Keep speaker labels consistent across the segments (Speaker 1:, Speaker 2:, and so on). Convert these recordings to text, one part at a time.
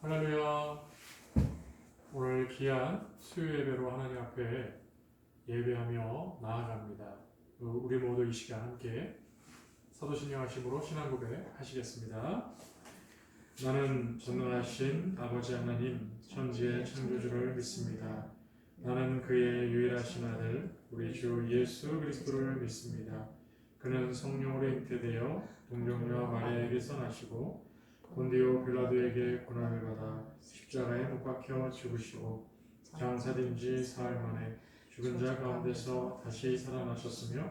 Speaker 1: 할렐루야. 오늘 귀한 수요 예배로 하나님 앞에 예배하며 나아갑니다. 우리 모두 이 시간 함께 사도신령하심으로 신앙 고백 하시겠습니다. 나는 전능하신 아버지 하나님 천지의 창조주를 믿습니다. 나는 그의 유일하신 아들 우리 주 예수 그리스도를 믿습니다. 그는 성령으로 잉태되어 동정녀 마리아에게서 나시고 본디오 빌라도에게 고난을 받아 십자가에 못 박혀 죽으시고 장사된 지 사흘 만에 죽은 자 가운데서 다시 살아나셨으며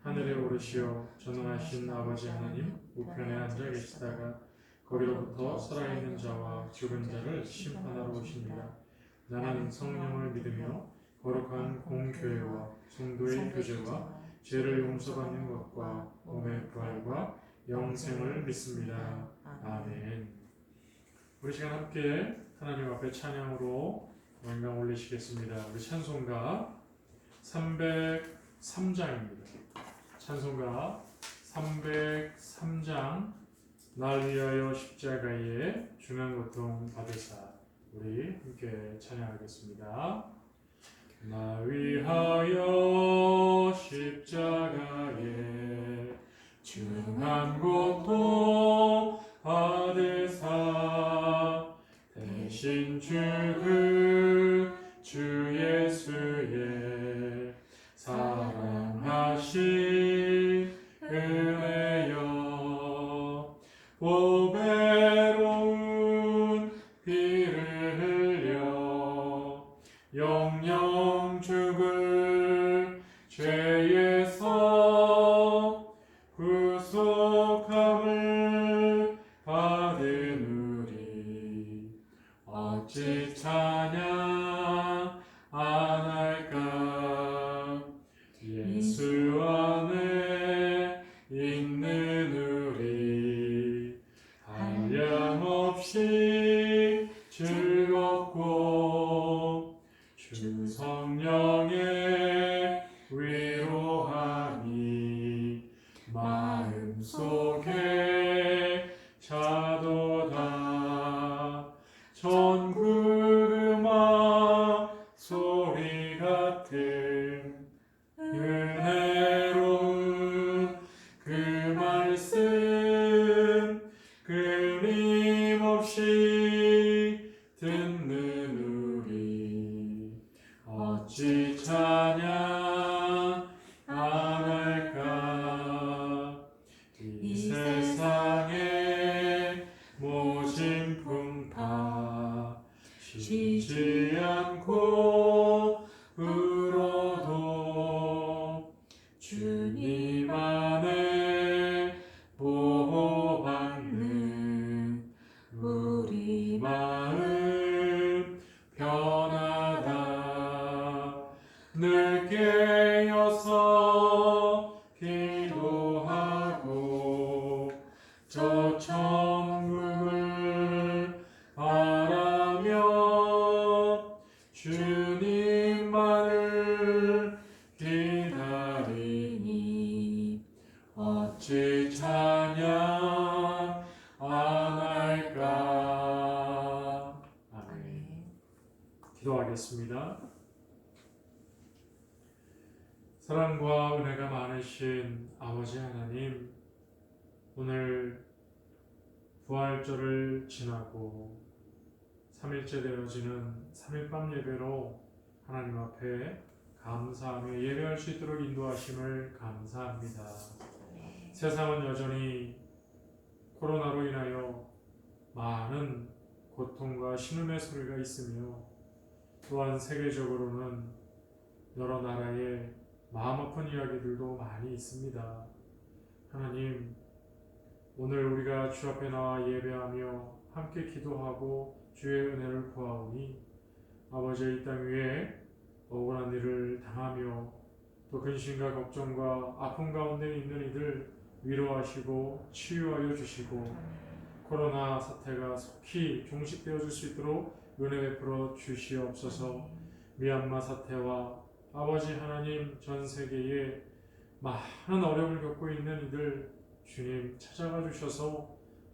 Speaker 1: 하늘에 오르시어 전능하신 아버지 하나님 우편에 앉아 계시다가 거기로부터 살아있는 자와 죽은 자를 심판하러 오십니다. 나는 성령을 믿으며 거룩한 공교회와 성도의 교제와 죄를 용서받는 것과 몸의 부활과 영생을 믿습니다. 아멘. 우리 시간 함께 하나님 앞에 찬양으로 영광 올리시겠습니다. 우리 찬송가 303장입니다. 찬송가 303장 날 위하여 십자가에 중한 고통 받으사 우리 함께 찬양하겠습니다. 날 위하여 십자가에 중한 고통 받으사 대신 죽은 주 예수의 사랑하신 은혜여 보배로운 피를 흘려 영영 죽을 죄에서 구속함을 받은 우리 어찌 찬양 안 할까. 예수 안에 있는 우리 한량없이 즐겁고 주 성령의 위로함이 마음속에 차도다. 천국 음악 소리 같은 은혜로운 그 말씀 끊임없이 듣는 우리 어찌 찬양 안 할까. 이 세상의 모진 풍파 쉬지 않고 울어도 주님 안에 보호받는 우리 마음 편하다. 늘 깨어서 기도하고 저 천국을 바라며 주님만을 기다리니 어찌 찬양 안 할까. 아멘. 기도하겠습니다. 사랑과 은혜가 많으신 아버지 하나님, 오늘 부활절을 지나고 3일째 되어지는 3일 밤 예배로 하나님 앞에 감사하며 예배할 수 있도록 인도하심을 감사합니다. 세상은 여전히 코로나로 인하여 많은 고통과 신음의 소리가 있으며 또한 세계적으로는 여러 나라의 마음 아픈 이야기들도 많이 있습니다. 하나님, 오늘 우리가 주 앞에 나와 예배하며 함께 기도하고 주의 은혜를 구하오니 아버지의 이 땅 위에 억울한 일을 당하며 또 근심과 걱정과 아픔 가운데 있는 이들 위로하시고 치유하여 주시고 코로나 사태가 속히 종식되어질 수 있도록 은혜 베풀어 주시옵소서. 미얀마 사태와 아버지 하나님 전 세계에 많은 어려움을 겪고 있는 이들 주님 찾아가 주셔서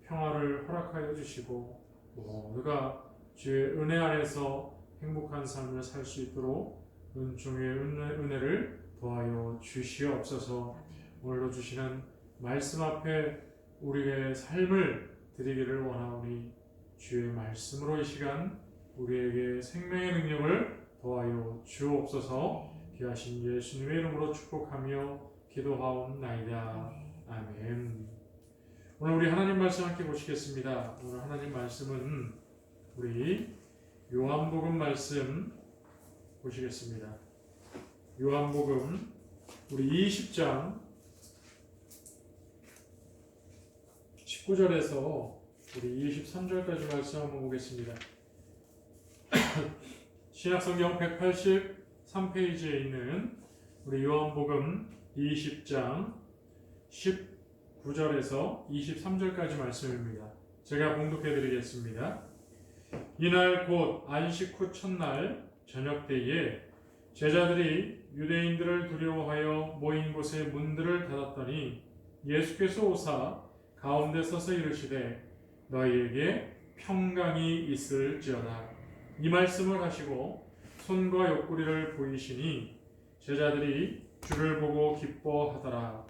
Speaker 1: 평화를 허락하여 주시고 모두가 주의 은혜 안에서 행복한 삶을 살 수 있도록 은총의 은혜를 더하여 주시옵소서. 오늘도 주시는 말씀 앞에 우리의 삶을 드리기를 원하오니 주의 말씀으로 이 시간 우리에게 생명의 능력을 더하여 주옵소서. 귀하신 예수님의 이름으로 축복하며 기도하옵나이다. 아멘. 오늘 우리 하나님 말씀 함께 보시겠습니다. 오늘 하나님 말씀은 우리 요한복음 말씀 보시겠습니다. 요한복음 우리 20장 19절에서 우리 23절까지 말씀 한번 보겠습니다. 신약성경 183페이지에 있는 우리 요한복음 20장 19절에서 23절까지 말씀입니다. 제가 봉독해 드리겠습니다. 이날 곧 안식 후 첫날 저녁 때에 제자들이 유대인들을 두려워하여 모인 곳의 문들을 닫았더니 예수께서 오사 가운데 서서 이르시되 너희에게 평강이 있을지어다. 이 말씀을 하시고 손과 옆구리를 보이시니 제자들이 주를 보고 기뻐하더라.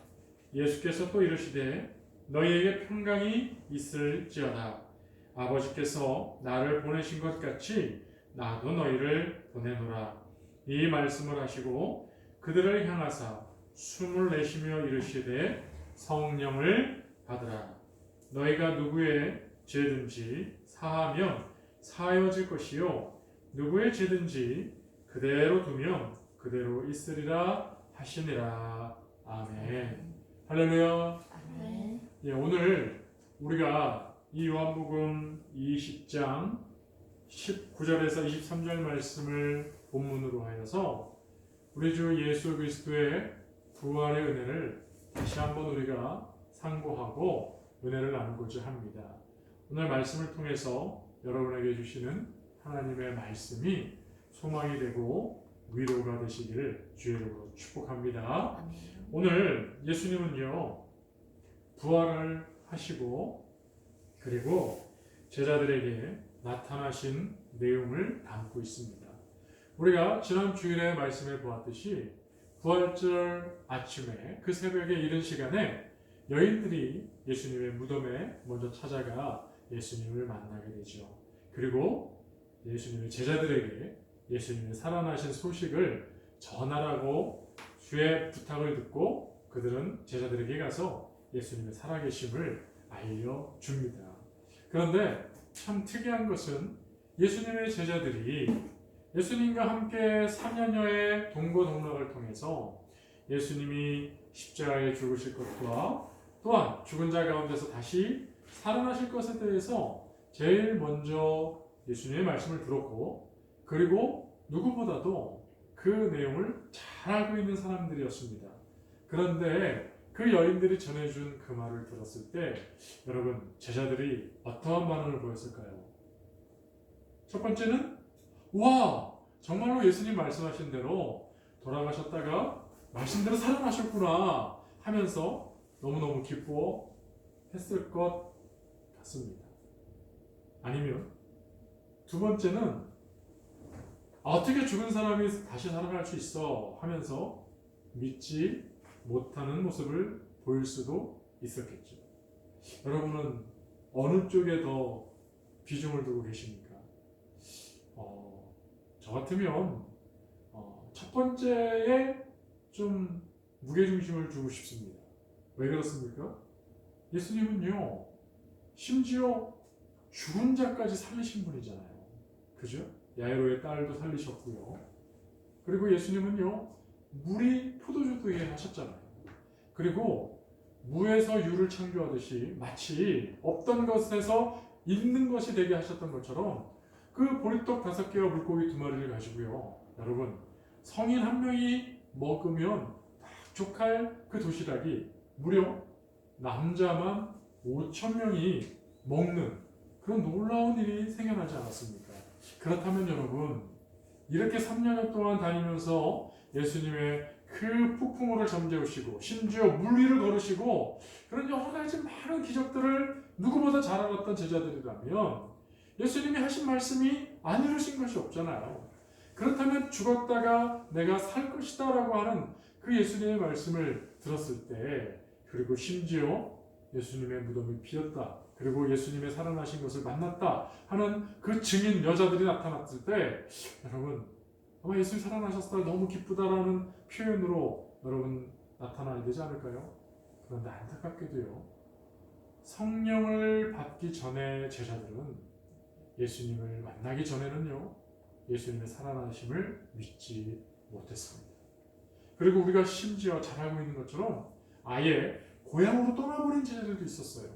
Speaker 1: 예수께서 또 이르시되 너희에게 평강이 있을지어다. 아버지께서 나를 보내신 것 같이 나도 너희를 보내노라. 이 말씀을 하시고 그들을 향하사 숨을 내쉬며 이르시되 성령을 받으라. 너희가 누구의 죄든지 사하면 사하여질 것이요 누구의 죄든지 그대로 두면 그대로 있으리라 하시니라. 아멘. 할렐루야.
Speaker 2: 아멘.
Speaker 1: 예, 오늘 우리가 이 요한복음 20장 19절에서 23절 말씀을 본문으로 하여서 우리 주 예수 그리스도의 부활의 은혜를 다시 한번 우리가 상고하고 은혜를 나누고자 합니다. 오늘 말씀을 통해서 여러분에게 주시는 하나님의 말씀이 소망이 되고 위로가 되시기를 주의 이름으로 축복합니다.
Speaker 2: 아멘.
Speaker 1: 오늘 예수님은요 부활을 하시고 그리고 제자들에게 나타나신 내용을 담고 있습니다. 우리가 지난 주일에 말씀을 보았듯이 부활절 아침에 그 새벽에 이른 시간에 여인들이 예수님의 무덤에 먼저 찾아가 예수님을 만나게 되죠. 그리고 예수님의 제자들에게 예수님의 살아나신 소식을 전하라고 주의 부탁을 듣고 그들은 제자들에게 가서 예수님의 살아계심을 알려줍니다. 그런데 참 특이한 것은 예수님의 제자들이 예수님과 함께 3년여의 동고동락을 통해서 예수님이 십자가에 죽으실 것과 또한 죽은 자 가운데서 다시 살아나실 것에 대해서 제일 먼저 예수님의 말씀을 들었고 그리고 누구보다도 그 내용을 잘 알고 있는 사람들이었습니다. 그런데 그 여인들이 전해준 그 말을 들었을 때 여러분 제자들이 어떠한 반응을 보였을까요? 첫 번째는 와 정말로 예수님 말씀하신 대로 돌아가셨다가 말씀대로 살아나셨구나 하면서 너무너무 기뻐했을 것 같습니다. 아니면 두 번째는 어떻게 죽은 사람이 다시 살아날 수 있어 하면서 믿지 못하는 모습을 보일 수도 있었겠죠. 여러분은 어느 쪽에 더 비중을 두고 계십니까? 저 같으면 첫 번째에 좀 무게중심을 두고 싶습니다. 왜 그렇습니까? 예수님은요 심지어 죽은 자까지 살리신 분이잖아요. 그죠? 야이로의 딸도 살리셨고요. 그리고 예수님은요 물이 포도주 되게 하셨잖아요. 그리고 무에서 유를 창조하듯이 마치 없던 것에서 있는 것이 되게 하셨던 것처럼 그 보리떡 5개와 물고기 2마리를 가지고요. 여러분 성인 한 명이 먹으면 족할 그 도시락이 무려 남자만 5,000명이 먹는 그런 놀라운 일이 생겨나지 않았습니까? 그렇다면 여러분 이렇게 3년 동안 다니면서 예수님의 그 폭풍우를 잠재우시고 심지어 물 위를 걸으시고 그런 여러 가지 많은 기적들을 누구보다 잘 알았던 제자들이라면 예수님이 하신 말씀이 안 이루신 것이 없잖아요. 그렇다면 죽었다가 내가 살 것이다 라고 하는 그 예수님의 말씀을 들었을 때, 그리고 심지어 예수님의 무덤이 비었다, 그리고 예수님의 살아나신 것을 만났다 하는 그 증인 여자들이 나타났을 때, 여러분 아마 예수님이 살아나셨다 너무 기쁘다라는 표현으로 여러분 나타나야 되지 않을까요? 그런데 안타깝게도요, 성령을 받기 전에 제자들은 예수님을 만나기 전에는요, 예수님의 살아나심을 믿지 못했습니다. 그리고 우리가 심지어 잘 알고 있는 것처럼 아예 고향으로 떠나버린 제자들도 있었어요.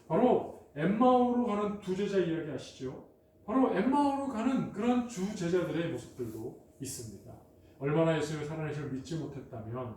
Speaker 1: 바로 엠마오로 가는 두 제자 이야기 아시죠? 바로 엠마오로 가는 그런 주 제자들의 모습들도 있습니다. 얼마나 예수님의 살아나심을 믿지 못했다면,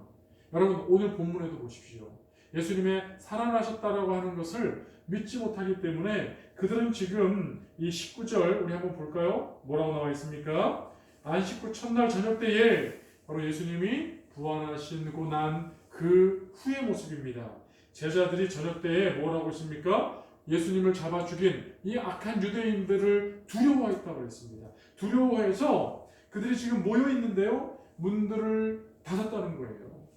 Speaker 1: 여러분 오늘 본문에도 보십시오. 예수님의 살아나셨다라고 하는 것을 믿지 못하기 때문에 그들은 지금 이 19절 우리 한번 볼까요? 뭐라고 나와 있습니까? 안식 후 첫날 저녁 때에 바로 예수님이 부활하시고 난 그 후의 모습입니다. 제자들이 저녁 때에 뭐라고 했습니까? 예수님을 잡아 죽인 이 악한 유대인들을 두려워했다고 했습니다. 두려워해서 그들이 지금 모여 있는데요, 문들을 닫았다는 거예요.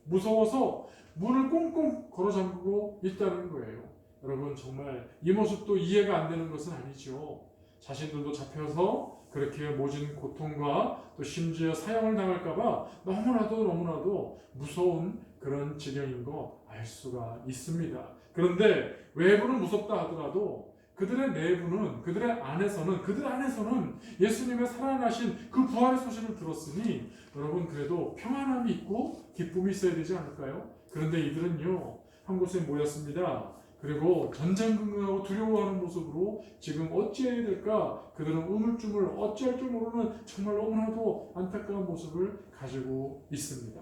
Speaker 1: 무서워서 문을 꽁꽁 걸어 잠그고 있다는 거예요. 여러분 정말 이 모습도 이해가 안 되는 것은 아니죠. 자신들도 잡혀서 그렇게 모진 고통과 또 심지어 사형을 당할까봐 너무나도 무서운 그런 지경인 거 알 수가 있습니다. 그런데 외부는 무섭다 하더라도 그들의 내부는, 그들 안에서는 예수님의 살아나신 그 부활의 소식을 들었으니 여러분 그래도 평안함이 있고 기쁨이 있어야 되지 않을까요? 그런데 이들은요, 한 곳에 모였습니다. 그리고 전전긍긍하고 두려워하는 모습으로 지금 어찌해야 될까? 그들은 우물쭈물 어찌할 줄 모르는 정말 너무나도 안타까운 모습을 가지고 있습니다.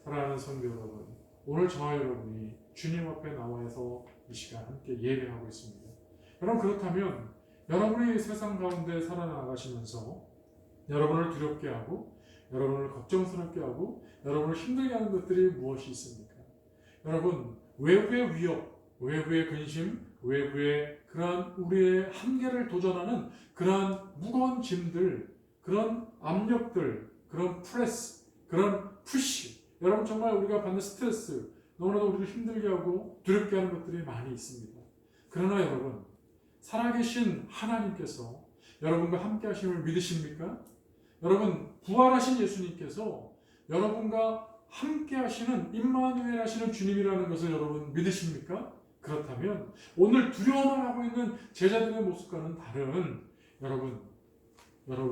Speaker 1: 사랑하는 성도 여러분, 오늘 저와 여러분이 주님 앞에 나와서 이 시간 함께 예배하고 있습니다. 여러분 그렇다면 여러분이 세상 가운데 살아나가시면서 여러분을 두렵게 하고 여러분을 걱정스럽게 하고 여러분을 힘들게 하는 것들이 무엇이 있습니까? 여러분 외부의 위협, 외부의 근심, 외부의 그러한 우리의 한계를 도전하는 그러한 무거운 짐들, 그런 압력들, 그런 프레스, 그런 푸시, 여러분 정말 우리가 받는 스트레스, 너무나도 우리를 힘들게 하고 두렵게 하는 것들이 많이 있습니다. 그러나 여러분, 살아계신 하나님께서 여러분과 함께 하심을 믿으십니까? 여러분 부활하신 예수님께서 여러분과 함께 하시는 임마누엘 하시는 주님이라는 것을 여러분 믿으십니까? 그렇다면 오늘 두려워만 하고 있는 제자들의 모습과는 다른 여러분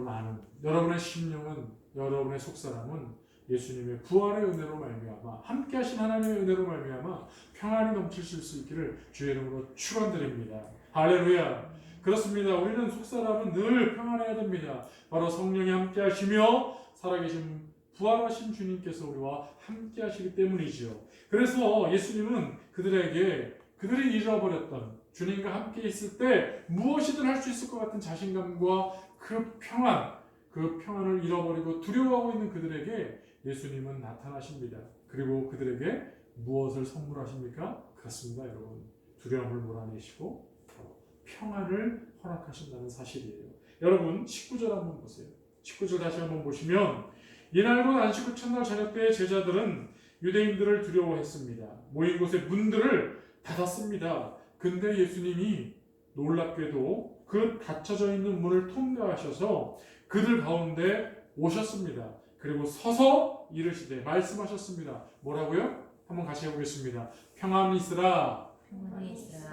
Speaker 1: 아는, 여러분의 심령은, 여러분의 속사람은 예수님의 부활의 은혜로 말미암아 함께 하신 하나님의 은혜로 말미암아 평안이 넘치실 수 있기를 주의 이름으로 축원드립니다. 할렐루야. 그렇습니다. 우리는 속사람은 늘 평안해야 됩니다. 바로 성령이 함께 하시며 살아계신 부활하신 주님께서 우리와 함께 하시기 때문이지요. 그래서 예수님은 그들에게 그들이 잃어버렸던, 주님과 함께 있을 때 무엇이든 할 수 있을 것 같은 자신감과 그 평안을 잃어버리고 두려워하고 있는 그들에게 예수님은 나타나십니다. 그리고 그들에게 무엇을 선물하십니까? 그렇습니다, 여러분. 두려움을 몰아내시고 평안을 허락하신다는 사실이에요. 여러분 19절 한번 보세요. 19절 다시 한번 보시면, 이날 곧 안식 후 첫날 저녁 때 제자들은 유대인들을 두려워했습니다. 모인 곳의 문들을 닫았습니다. 근데 예수님이 놀랍게도 그 닫혀져 있는 문을 통과하셔서 그들 가운데 오셨습니다. 그리고 서서 이르시되 말씀하셨습니다. 뭐라고요? 한번 같이 해보겠습니다. 평안이 있으라.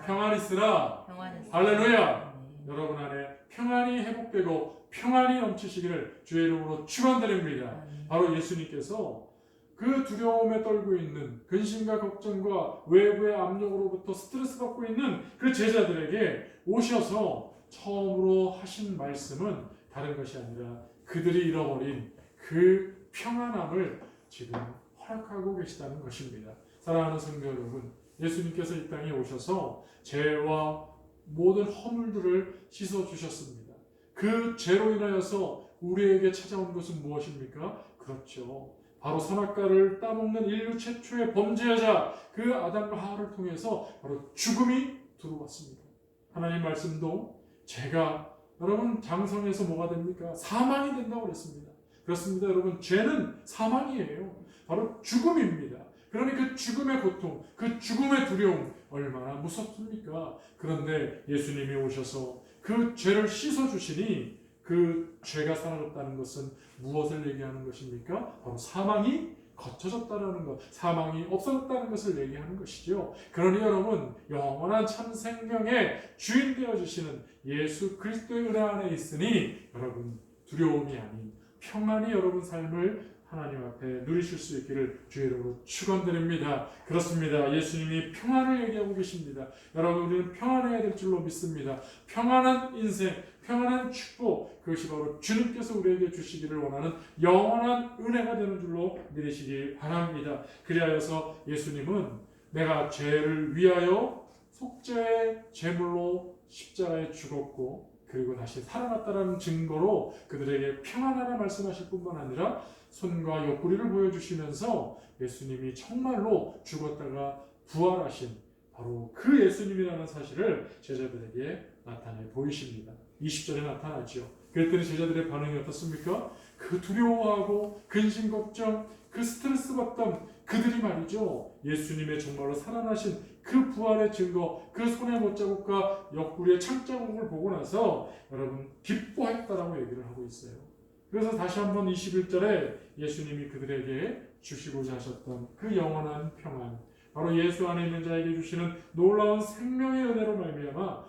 Speaker 1: 평안이 있으라. 할렐루야. 여러분 안에 평안이 회복되고 평안이 넘치시기를 주의 이름으로 축원드립니다. 바로 예수님께서 그 두려움에 떨고 있는 근심과 걱정과 외부의 압력으로부터 스트레스 받고 있는 그 제자들에게 오셔서 처음으로 하신 말씀은 다른 것이 아니라 그들이 잃어버린 그 평안함을 지금 허락하고 계시다는 것입니다. 사랑하는 성도 여러분, 예수님께서 이 땅에 오셔서 죄와 모든 허물들을 씻어주셨습니다. 그 죄로 인하여서 우리에게 찾아온 것은 무엇입니까? 그렇죠. 바로 선악과를 따먹는 인류 최초의 범죄자 그 아담과 하와를 통해서 바로 죽음이 들어왔습니다. 하나님 말씀도 죄가 여러분 장성해서 뭐가 됩니까? 사망이 된다고 그랬습니다. 그렇습니다. 여러분, 죄는 사망이에요. 바로 죽음입니다. 그러니 그 죽음의 고통, 그 죽음의 두려움 얼마나 무섭습니까? 그런데 예수님이 오셔서 그 죄를 씻어주시니 그 죄가 사라졌다는 것은 무엇을 얘기하는 것입니까? 바로 사망이 거쳐졌다는 것, 사망이 없어졌다는 것을 얘기하는 것이죠. 그러니 여러분, 영원한 참 생명의 주인 되어주시는 예수 그리스도의 은혜 안에 있으니 여러분, 두려움이 아닌 평안히 여러분 삶을 하나님 앞에 누리실 수 있기를 주의 이름으로 축원드립니다. 그렇습니다. 예수님이 평안을 얘기하고 계십니다. 여러분, 우리는 평안해야 될 줄로 믿습니다. 평안한 인생, 평안한 축복, 그것이 바로 주님께서 우리에게 주시기를 원하는 영원한 은혜가 되는 줄로 믿으시기 바랍니다. 그리하여서 예수님은 내가 죄를 위하여 속죄의 제물로 십자가에 죽었고 그리고 다시 살아났다는 증거로 그들에게 평안하라 말씀하실 뿐만 아니라 손과 옆구리를 보여주시면서 예수님이 정말로 죽었다가 부활하신 바로 그 예수님이라는 사실을 제자들에게 나타내 보이십니다. 20절에 나타나죠. 그랬더니 제자들의 반응이 어떻습니까? 그 두려워하고 근심 걱정, 그 스트레스 받던 그들이 말이죠. 예수님의 정말로 살아나신 그 부활의 증거, 그 손의 못자국과 옆구리의 창자국을 보고 나서 여러분 기뻐했다라고 얘기를 하고 있어요. 그래서 다시 한번 21절에 예수님이 그들에게 주시고자 하셨던 그 영원한 평안, 바로 예수 안에 있는 자에게 주시는 놀라운 생명의 은혜로 말미암아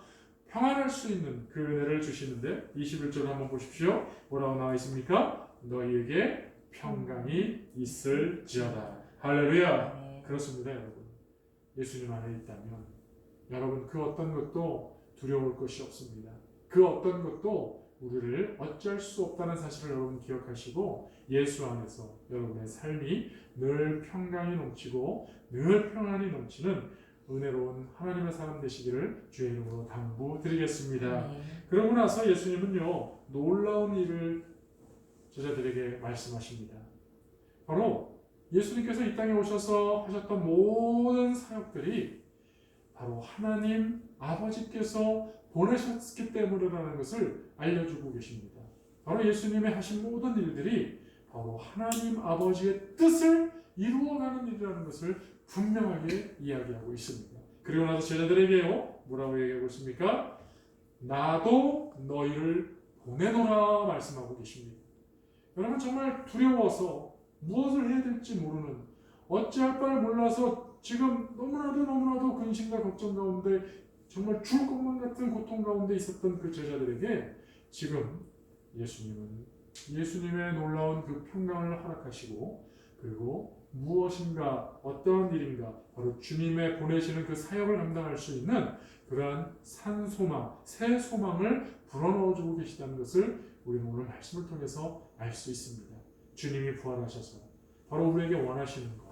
Speaker 1: 평안할 수 있는 그 은혜를 주시는데 21절을 한번 보십시오. 뭐라고 나와 있습니까? 너희에게 평강이 있을지어다. 할렐루야. 그렇습니다, 여러분. 예수님 안에 있다면 여러분 그 어떤 것도 두려울 것이 없습니다. 그 어떤 것도 우리를 어쩔 수 없다는 사실을 여러분 기억하시고 예수 안에서 여러분의 삶이 늘 평강이 넘치고 늘 평안이 넘치는 은혜로운 하나님의 사람 되시기를 주의 이름으로 당부드리겠습니다. 그러고 나서 예수님은요 놀라운 일을 제자들에게 말씀하십니다. 바로 예수님께서 이 땅에 오셔서 하셨던 모든 사역들이 바로 하나님 아버지께서 보내셨기 때문이라는 것을 알려주고 계십니다. 바로 예수님의 하신 모든 일들이 바로 하나님 아버지의 뜻을 이루어가는 일이라는 것을 분명하게 이야기하고 있습니다. 그리고 나서 제자들에게요 뭐라고 얘기하고 있습니까? 나도 너희를 보내노라 말씀하고 계십니다. 여러분 정말 두려워서 무엇을 해야 될지 모르는 어찌할 바를 몰라서 지금 너무나도 근심과 걱정 가운데 정말 죽을 것만 같은 고통 가운데 있었던 그 제자들에게 지금 예수님은 예수님의 놀라운 그 평강을 허락하시고 그리고 무엇인가 어떠한 일인가 바로 주님의 보내시는 그 사역을 감당할 수 있는 그러한 산 소망, 새 소망을 불어넣어주고 계시다는 것을 우리는 오늘 말씀을 통해서 알 수 있습니다. 주님이 부활하셔서 바로 우리에게 원하시는 것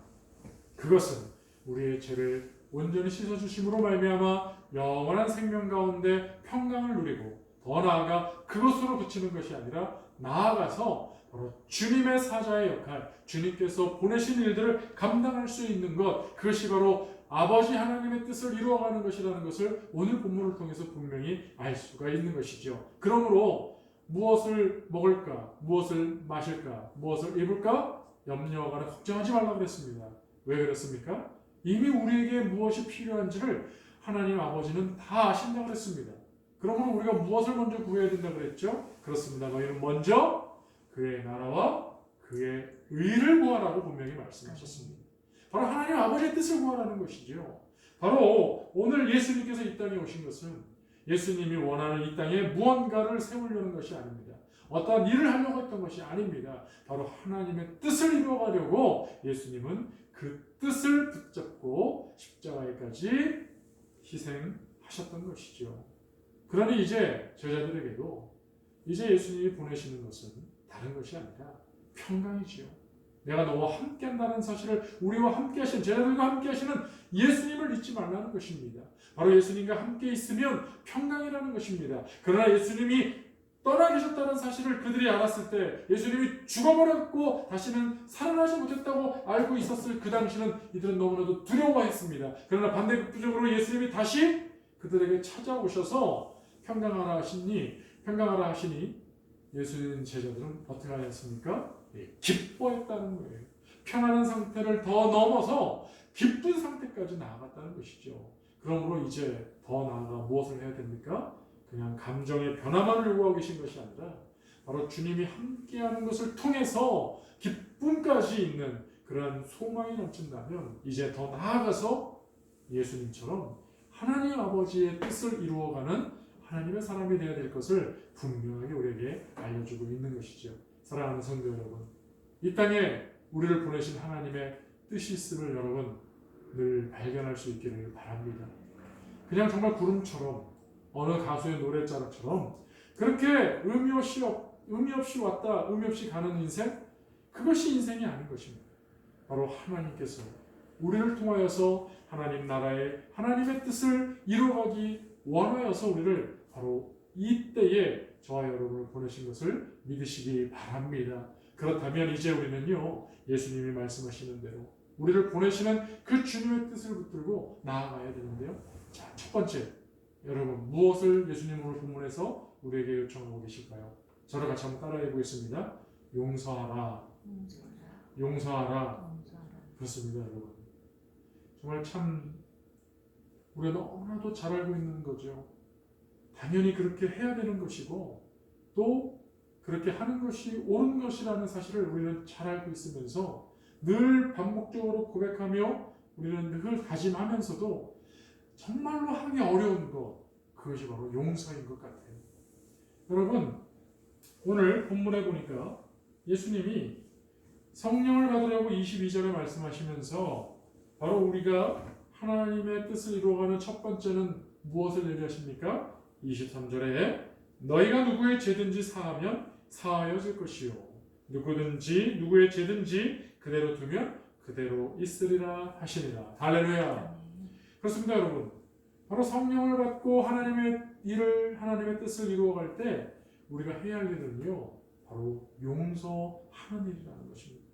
Speaker 1: 그것은 우리의 죄를 온전히 씻어주심으로 말미암아 영원한 생명 가운데 평강을 누리고 더 나아가 그것으로 그치는 것이 아니라 나아가서 바로 주님의 사자의 역할, 주님께서 보내신 일들을 감당할 수 있는 것 그것이 바로 아버지 하나님의 뜻을 이루어가는 것이라는 것을 오늘 본문을 통해서 분명히 알 수가 있는 것이죠. 그러므로 무엇을 먹을까, 무엇을 마실까, 무엇을 입을까 염려하거나 걱정하지 말라고 그랬습니다. 왜 그랬습니까? 이미 우리에게 무엇이 필요한지를 하나님 아버지는 다 아신다고 그랬습니다. 그러면 우리가 무엇을 먼저 구해야 된다고 그랬죠? 그렇습니다. 너희는 먼저 그의 나라와 그의 의를 구하라고 분명히 말씀하셨습니다. 바로 하나님 아버지의 뜻을 구하라는 것이죠. 바로 오늘 예수님께서 이 땅에 오신 것은 예수님이 원하는 이 땅에 무언가를 세우려는 것이 아닙니다. 어떠한 일을 하려고 했던 것이 아닙니다. 바로 하나님의 뜻을 이루어가려고 예수님은 그 뜻을 붙잡고 십자가에까지 희생하셨던 것이죠. 그러니 이제 제자들에게도 이제 예수님이 보내시는 것은 다른 것이 아니라 평강이지요. 내가 너와 함께한다는 사실을 우리와 함께하신 제자들과 함께하시는 예수님을 잊지 말라는 것입니다. 바로 예수님과 함께 있으면 평강이라는 것입니다. 그러나 예수님이 떠나 계셨다는 사실을 그들이 알았을 때 예수님이 죽어버렸고 다시는 살아나지 못했다고 알고 있었을 그 당시는 이들은 너무나도 두려워했습니다. 그러나 반대급부적으로 예수님이 다시 그들에게 찾아오셔서 평강하라 하시니 예수님 제자들은 어떻게 하였습니까? 예, 기뻐했다는 거예요. 편안한 상태를 더 넘어서 기쁜 상태까지 나아갔다는 것이죠. 그러므로 이제 더 나아가 무엇을 해야 됩니까? 그냥 감정의 변화만을 요구하고 계신 것이 아니라 바로 주님이 함께하는 것을 통해서 기쁨까지 있는 그러한 소망이 넘친다면 이제 더 나아가서 예수님처럼 하나님 아버지의 뜻을 이루어가는 하나님의 사람이 되어야 될 것을 분명하게 우리에게 알려주고 있는 것이죠. 사랑하는 성도 여러분, 이 땅에 우리를 보내신 하나님의 뜻이 있음을 여러분 늘 발견할 수 있기를 바랍니다. 그냥 정말 구름처럼 어느 가수의 노래자락처럼 그렇게 의미 없이 왔다 의미 없이 가는 인생, 그것이 인생이 아닌 것입니다. 바로 하나님께서 우리를 통하여서 하나님 나라의 하나님의 뜻을 이루어가기 원하여서 우리를 바로 이때에 저와 여러분을 보내신 것을 믿으시기 바랍니다. 그렇다면 이제 우리는요, 예수님이 말씀하시는 대로 우리를 보내시는 그 주님의 뜻을 붙들고 나아가야 되는데요. 자, 첫 번째, 여러분 무엇을 예수님 오늘 본문에서 우리에게 요청하고 계실까요? 저를 같이 한번 따라해 보겠습니다. 용서하라. 용서하라. 그렇습니다, 여러분. 정말 참 우리가 너무나도 잘 알고 있는 거죠. 당연히 그렇게 해야 되는 것이고 또 그렇게 하는 것이 옳은 것이라는 사실을 우리는 잘 알고 있으면서 늘 반복적으로 고백하며 우리는 늘 다짐하면서도 정말로 하기 어려운 것, 그것이 바로 용서인 것 같아요. 여러분, 오늘 본문에 보니까 예수님이 성령을 받으라고 22절에 말씀하시면서 바로 우리가 하나님의 뜻을 이루어가는 첫 번째는 무엇을 얘기하십니까? 23절에 너희가 누구의 죄든지 사하면 사하여질 것이요 누구든지 누구의 죄든지 그대로 두면 그대로 있으리라 하시니라. 할렐루야. 그렇습니다, 여러분. 바로 성령을 받고 하나님의 일을, 하나님의 뜻을 이루어갈 때 우리가 해야 할 일은요, 바로 용서하는 일이라는 것입니다.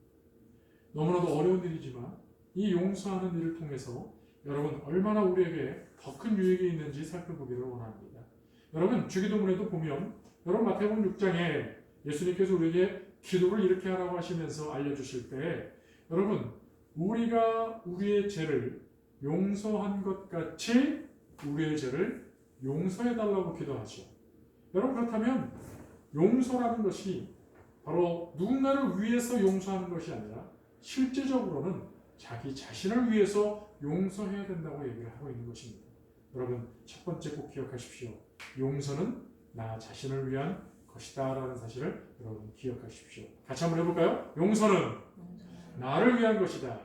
Speaker 1: 너무나도 어려운 일이지만 이 용서하는 일을 통해서 여러분 얼마나 우리에게 더 큰 유익이 있는지 살펴보기를 원합니다. 여러분 주기도문에도 보면 여러분 마태복음 6장에 예수님께서 우리에게 기도를 이렇게 하라고 하시면서 알려주실 때 여러분 우리가 우리의 죄를 용서한 것 같이 우리의 죄를 용서해달라고 기도하죠. 여러분 그렇다면 용서라는 것이 바로 누군가를 위해서 용서하는 것이 아니라 실제적으로는 자기 자신을 위해서 용서해야 된다고 얘기를 하고 있는 것입니다. 여러분 첫 번째 꼭 기억하십시오. 용서는 나 자신을 위한 것이다 라는 사실을 여러분 기억하십시오. 같이 한번 해볼까요? 용서는 나를 위한 것이다.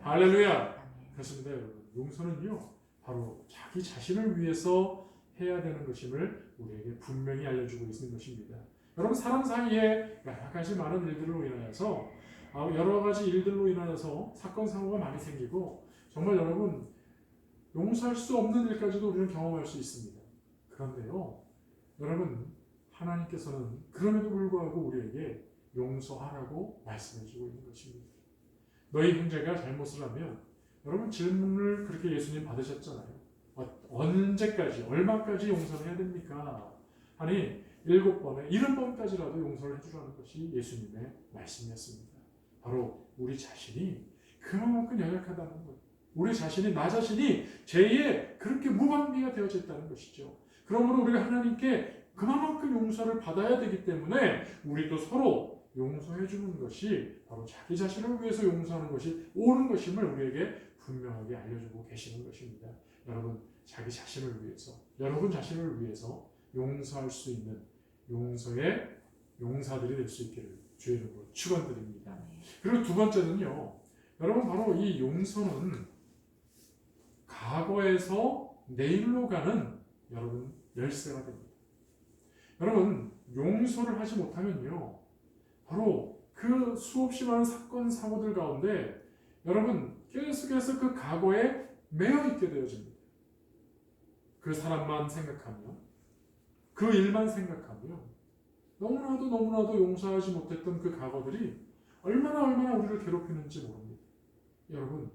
Speaker 1: 할렐루야. 그렇습니다, 여러분. 용서는요 바로 자기 자신을 위해서 해야 되는 것임을 우리에게 분명히 알려주고 있는 것입니다. 여러분 사람 사이에 여러 가지 많은 일들로 인하여서 여러 가지 일들로 인하여서 사건 사고가 많이 생기고 정말 여러분 용서할 수 없는 일까지도 우리는 경험할 수 있습니다. 그런데요 여러분 하나님께서는 그럼에도 불구하고 우리에게 용서하라고 말씀해주고 있는 것입니다. 너희 형제가 잘못을 하면 여러분 질문을 그렇게 예수님 받으셨잖아요. 언제까지 얼마까지 용서를 해야 됩니까? 아니 7번에 70번까지라도 용서를 해주라는 것이 예수님의 말씀이었습니다. 바로 우리 자신이 그만큼 연약하다는 것, 우리 자신이 나 자신이 죄에 그렇게 무방비가 되어져 있다는 것이죠. 그러므로 우리가 하나님께 그만큼 용서를 받아야 되기 때문에 우리도 서로 용서해 주는 것이 바로 자기 자신을 위해서 용서하는 것이 옳은 것임을 우리에게 분명하게 알려주고 계시는 것입니다. 여러분 자기 자신을 위해서, 여러분 자신을 위해서 용서할 수 있는 용서의 용사들이 될 수 있기를 주의 이름으로 축원드립니다. 그리고 두 번째는요, 여러분 바로 이 용서는 과거에서 내일로 가는 여러분 열쇠가 됩니다. 여러분 용서를 하지 못하면요, 바로 그 수없이 많은 사건 사고들 가운데 여러분 계속해서 그 과거에 매여 있게 되어집니다. 그 사람만 생각하며 그 일만 생각하며 너무나도 용서하지 못했던 그 과거들이 얼마나 우리를 괴롭히는지 모릅니다. 여러분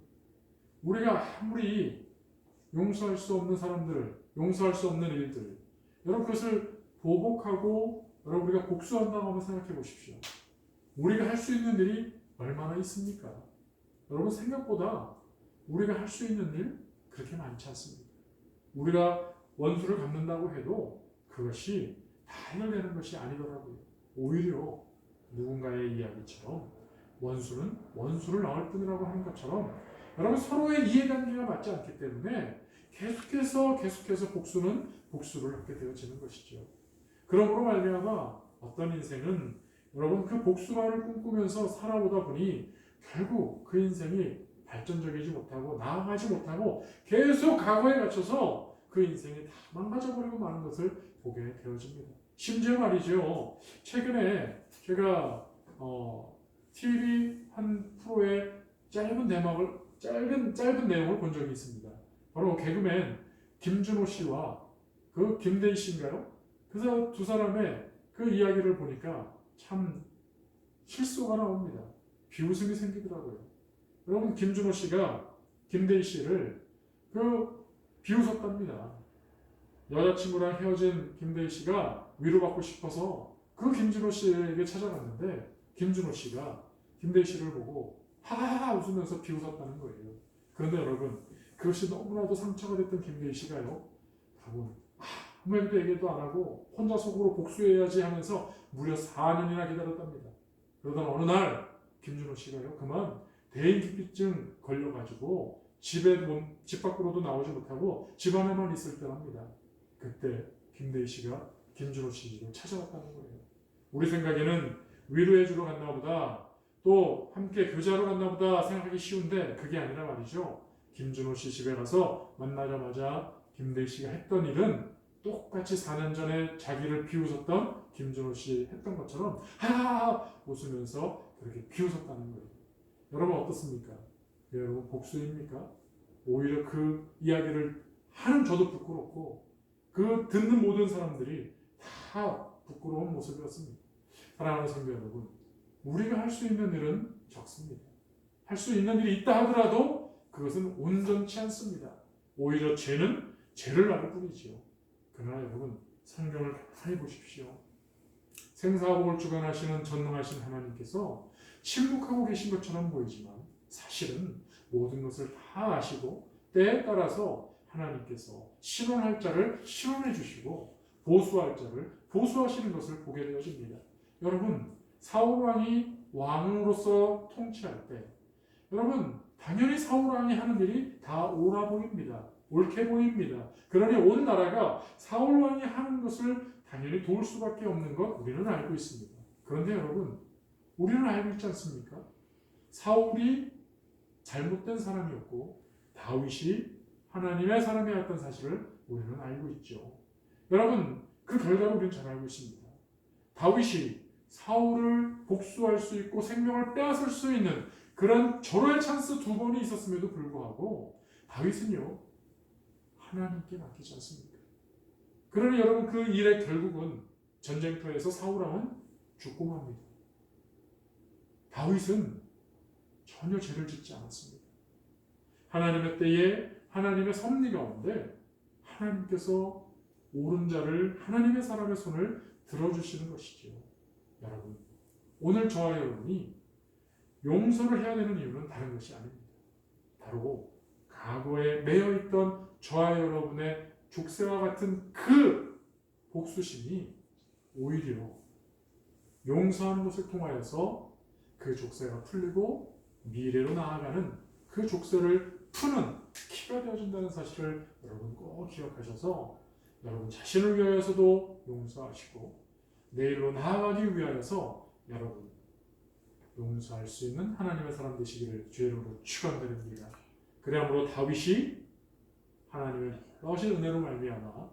Speaker 1: 우리가 아무리 용서할 수 없는 사람들, 용서할 수 없는 일들, 여러분 그것을 보복하고 여러분 우리가 복수한다고 한번 생각해 보십시오. 우리가 할 수 있는 일이 얼마나 있습니까? 여러분 생각보다 우리가 할 수 있는 일 그렇게 많지 않습니다. 우리가 원수를 갚는다고 해도 그것이 다 해결되는 것이 아니더라고요. 오히려 누군가의 이야기처럼 원수는 원수를 낳을 뿐이라고 하는 것처럼 여러분 서로의 이해관계가 맞지 않기 때문에 계속해서 복수는 복수를 하게 되어지는 것이죠. 그러므로 말미암아 어떤 인생은 여러분 그 복수만을 꿈꾸면서 살아오다 보니 결국 그 인생이 발전적이지 못하고 나아가지 못하고 계속 과거에 갇혀서 그 인생이 다 망가져버리고 마는 것을 보게 되어집니다. 심지어 말이죠. 최근에 제가 TV 한 프로의 짧은 내용을 본 적이 있습니다. 바로 개그맨 김준호 씨와 그 김대희 씨인가요? 그 두 사람의 그 이야기를 보니까 참 실소가 나옵니다. 비웃음이 생기더라고요. 여러분 김준호 씨가 김대희 씨를 비웃었답니다. 여자친구랑 헤어진 김대희 씨가 위로받고 싶어서 그 김준호 씨에게 찾아갔는데 김준호 씨가 김대희 씨를 보고 하하하 웃으면서 비웃었다는 거예요. 그런데 여러분 그것이 너무나도 상처가 됐던 김대희 씨가요. 여러분 아무 얘기도 안 하고 혼자 속으로 복수해야지 하면서 무려 4년이나 기다렸답니다. 그러던 어느 날 김준호 씨가요. 그만 대인기피증 걸려가지고 집 밖으로도 나오지 못하고 집 안에만 있을 때랍니다. 그때 김대희 씨가 김준호 씨를 찾아왔다는 거예요. 우리 생각에는 위로해주러 갔나 보다 또 함께 교제하러 갔나 보다 생각하기 쉬운데 그게 아니라 말이죠. 김준호 씨 집에 가서 만나자마자 김대희 씨가 했던 일은 똑같이 4년 전에 자기를 비웃었던 김준호 씨 했던 것처럼 하하하 웃으면서 그렇게 비웃었다는 거예요. 여러분 어떻습니까? 여러분 복수입니까? 오히려 그 이야기를 하는 저도 부끄럽고 그 듣는 모든 사람들이 다 부끄러운 모습이었습니다. 사랑하는 성도 여러분, 우리가 할 수 있는 일은 적습니다. 할 수 있는 일이 있다 하더라도 그것은 온전치 않습니다. 오히려 죄는 죄를 낳을 뿐이지요. 그러나 여러분 성경을 가만히 보십시오. 생사복을 주관하시는 전능하신 하나님께서 침묵하고 계신 것처럼 보이지만 사실은 모든 것을 다 아시고 때에 따라서 하나님께서 신원할 자를 신원해 주시고 보수할 자를 보수하시는 것을 보게 되어집니다. 여러분 사울 왕이 왕으로서 통치할 때 여러분 당연히 사울 왕이 하는 일이 다 옳아 보입니다. 옳게 보입니다. 그러니 온 나라가 사울 왕이 하는 것을 당연히 도울 수밖에 없는 것 우리는 알고 있습니다. 그런데 여러분 우리는 알고 있지 않습니까? 사울이 잘못된 사람이었고 다윗이 하나님의 사람이었던 사실을 우리는 알고 있죠. 여러분 그 결과를 우리는 잘 알고 있습니다. 다윗이 사울을 복수할 수 있고 생명을 빼앗을 수 있는 그런 절호의 찬스 2번이 있었음에도 불구하고 다윗은요 하나님께 맡기지 않습니까? 그러니 여러분 그 일의 결국은 전쟁터에서 사울 왕은 죽고 맙니다. 다윗은 전혀 죄를 짓지 않았습니다. 하나님의 때에 하나님의 섭리 가운데 하나님께서 옳은 자를 하나님의 사람의 손을 들어주시는 것이죠. 여러분 오늘 저와 여러분이 용서를 해야 되는 이유는 다른 것이 아닙니다. 바로 과거에 매여있던 저와 여러분의 족쇄와 같은 그 복수심이 오히려 용서하는 것을 통하여서 그 족쇄가 풀리고 미래로 나아가는 그 족쇄를 푸는 키가 되어준다는 사실을 여러분 꼭 기억하셔서 여러분 자신을 위하여서도 용서하시고 내일로 나아가기 위하여서 여러분 용서할 수 있는 하나님의 사람 되시기를 주의 이름으로 축원드립니다. 그러므로 다윗이 하나님의 놀라우신 은혜로 말미암아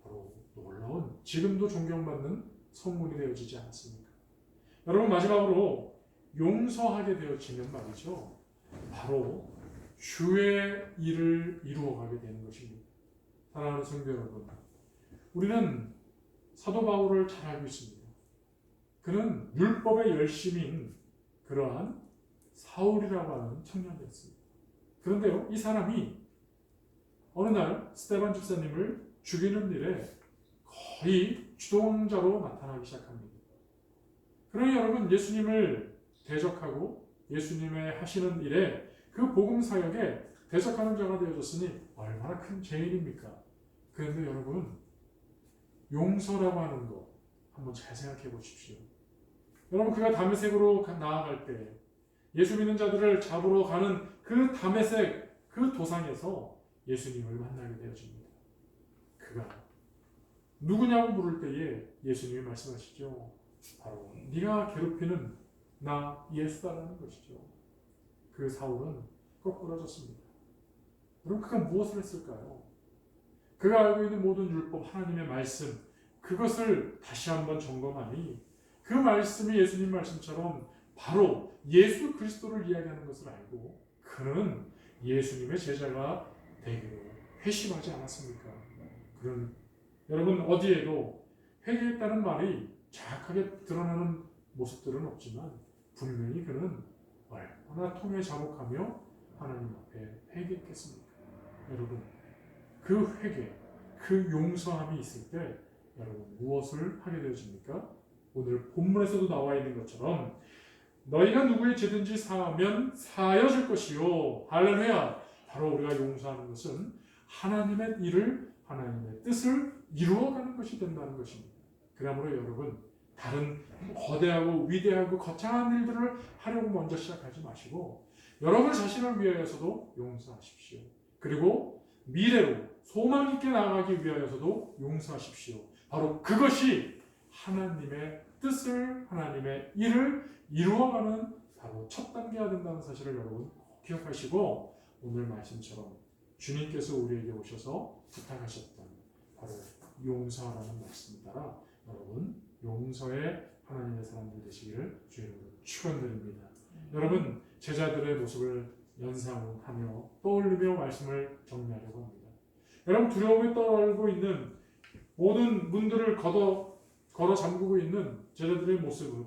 Speaker 1: 바로 놀라운 지금도 존경받는 선물이 되어지지 않았습니까? 여러분 마지막으로 용서하게 되어지면 말이죠. 바로 주의 일을 이루어가게 되는 것입니다. 사랑하는 성도 여러분, 우리는 사도 바울을 잘 알고 있습니다. 그는 율법의 열심인 그러한 사울이라고 하는 청년이었습니다. 그런데요, 이 사람이 어느 날 스데반 집사님을 죽이는 일에 거의 주동자로 나타나기 시작합니다. 그러니 여러분, 예수님을 대적하고 예수님의 하시는 일에 그 복음 사역에 대적하는 자가 되어졌으니 얼마나 큰 죄인입니까? 그런데 여러분, 용서라고 하는 것 한번 잘 생각해 보십시오. 여러분, 그가 다메섹으로 나아갈 때 예수 믿는 자들을 잡으러 가는 그 다메섹 그 도상에서 예수님을 만나게 되어집니다. 그가 누구냐고 물을 때에 예수님이 말씀하시죠. 바로 네가 괴롭히는 나 예수다라는 것이죠. 그 사울은 거꾸러졌습니다. 그럼 그가 무엇을 했을까요? 그가 알고 있는 모든 율법, 하나님의 말씀, 그것을 다시 한번 점검하니 그 말씀이 예수님 말씀처럼 바로 예수 그리스도를 이야기하는 것을 알고 그는 예수님의 제자가 되기로 회심하지 않았습니까? 그런 여러분, 어디에도 회개했다는 말이 정확하게 드러나는 모습들은 없지만 분명히 그는 얼마나 통해 자복하며 하나님 앞에 회개했겠습니까? 여러분, 그 회개, 그 용서함이 있을 때 여러분 무엇을 하게 되어집니까? 오늘 본문에서도 나와 있는 것처럼 너희가 누구의 죄든지 사하면 사하여질 것이요. 할렐루야. 바로 우리가 용서하는 것은 하나님의 일을, 하나님의 뜻을 이루어가는 것이 된다는 것입니다. 그러므로 여러분, 다른 거대하고 위대하고 거창한 일들을 하려고 먼저 시작하지 마시고 여러분 자신을 위하여서도 용서하십시오. 그리고 미래로 소망 있게 나아가기 위하여서도 용서하십시오. 바로 그것이 하나님의 뜻을, 하나님의 일을 이루어가는 바로 첫 단계가 된다는 사실을 여러분 기억하시고 오늘 말씀처럼 주님께서 우리에게 오셔서 부탁하셨던 바로 용서하라는 말씀 따라 여러분 용서의 하나님의 사람들 되시기를 주의 이름으로 축원드립니다. 여러분, 제자들의 모습을 연상하며 떠올리며 말씀을 정리하려고 합니다. 여러분, 두려움에 떨고 있는 모든 문들을 걸어 잠그고 있는 제자들의 모습은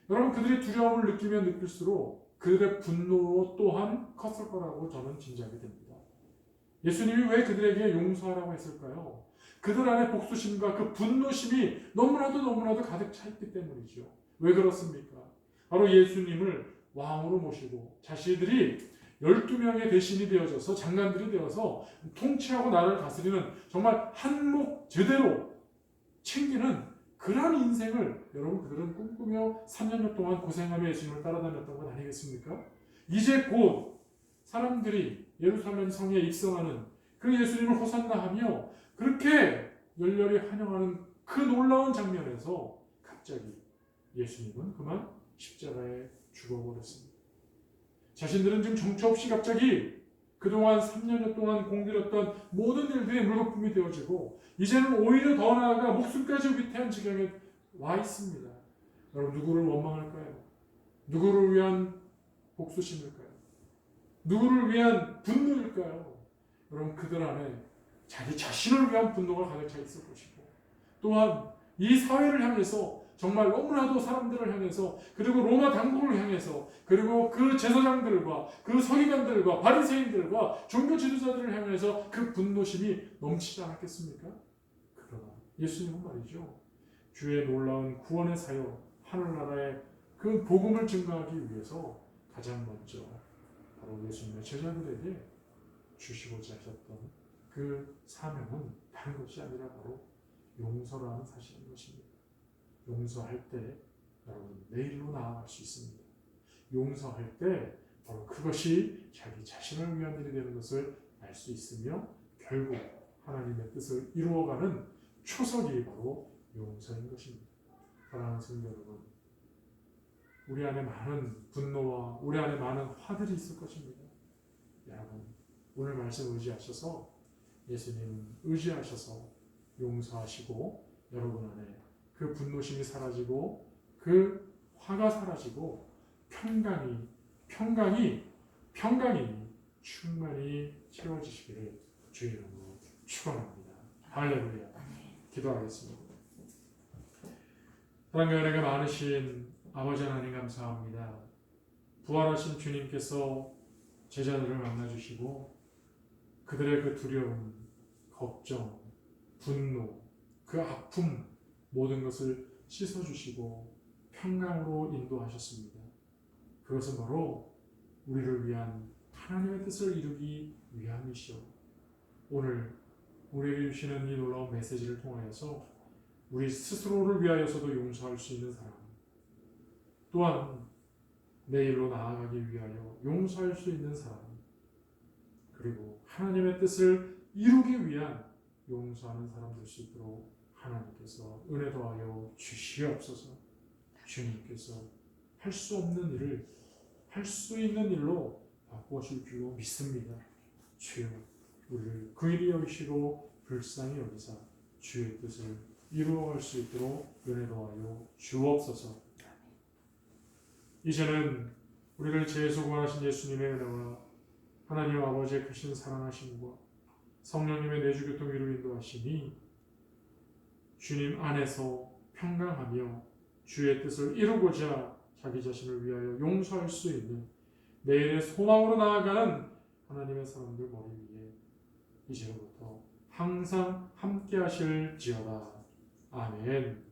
Speaker 1: 여러분, 그들이 두려움을 느끼면 느낄수록 그들의 분노 또한 컸을 거라고 저는 짐작이 됩니다. 예수님이 왜 그들에게 용서하라고 했을까요? 그들 안에 복수심과 그 분노심이 너무나도 가득 차 있기 때문이죠. 왜 그렇습니까? 바로 예수님을 왕으로 모시고 자신들이 12명의 대신이 되어져서 장관들이 되어서 통치하고 나라를 다스리는 정말 한몫 제대로 챙기는 그런 인생을 여러분 그들은 꿈꾸며 3년여 동안 고생하며 예수님을 따라다녔던 것 아니겠습니까? 이제 곧 사람들이 예루살렘 성에 입성하는 그 예수님을 호산나하며 그렇게 열렬히 환영하는 그 놀라운 장면에서 갑자기 예수님은 그만 십자가에 죽어버렸습니다. 자신들은 지금 정처 없이 갑자기 그동안 3년여 동안 공들였던 모든 일들이 물거품이 되어지고 이제는 오히려 더 나아가 목숨까지 위태한 지경에 와 있습니다. 여러분, 누구를 원망할까요? 누구를 위한 복수심일까요? 누구를 위한 분노일까요? 여러분, 그들 안에 자기 자신을 위한 분노가 가득 차 있을 것이고 또한 이 사회를 향해서 정말 너무나도 사람들을 향해서 그리고 로마 당국을 향해서 그리고 그 제사장들과 그 서기관들과 바리새인들과 종교 지도자들을 향해서 그 분노심이 넘치지 않았겠습니까? 그러나 예수님은 말이죠. 주의 놀라운 구원의 사역, 하늘나라의 그 복음을 증거하기 위해서 가장 먼저 바로 예수님의 제자들에게 주시고자 하셨던 그 사명은 다른 것이 아니라 바로 용서라는 사실인 것입니다. 용서할 때 여러분 내일로 나아갈 수 있습니다. 용서할 때 바로 그것이 자기 자신을 위한 일이 되는 것을 알 수 있으며 결국 하나님의 뜻을 이루어가는 초석이 바로 용서인 것입니다. 사랑하는 성도 여러분, 우리 안에 많은 분노와 우리 안에 많은 화들이 있을 것입니다. 여러분, 오늘 말씀 의지하셔서 예수님 의지하셔서 용서하시고 여러분 안에 그 분노심이 사라지고 그 화가 사라지고 평강이 충만히 채워지시기를 주의 이름으로 축원합니다. 할렐루야. 기도하겠습니다. 사랑과 은혜가 많으신 아버지 하나님 감사합니다. 부활하신 주님께서 제자들을 만나주시고 그들의 그 두려움, 걱정, 분노, 그 아픔 모든 것을 씻어주시고 평강으로 인도하셨습니다. 그것은 바로 우리를 위한 하나님의 뜻을 이루기 위함이시오. 오늘 우리에게 주시는 이 놀라운 메시지를 통하여서 우리 스스로를 위하여서도 용서할 수 있는 사람, 또한 내일로 나아가기 위하여 용서할 수 있는 사람, 그리고 하나님의 뜻을 이루기 위한 용서하는 사람 될 수 있도록 하나님께서 은혜 더하여 주시옵소서. 주님께서 할 수 없는 일을 할 수 있는 일로 바꾸실 줄로 믿습니다. 주여, 우리를 긍휼히 여기시고 불쌍히 여기사 주의 뜻을 이루어갈 수 있도록 은혜 더하여 주옵소서. 이제는 우리를 죄에서 구원하신 예수님의 은혜와 하나님 아버지의 크신 사랑하심과 성령님의 내주교통 위로 인도하심이 주님 안에서 평강하며 주의 뜻을 이루고자 자기 자신을 위하여 용서할 수 있는 내일의 소망으로 나아가는 하나님의 사람들 머리 위에 이제부터 항상 함께 하실지어다. 아멘.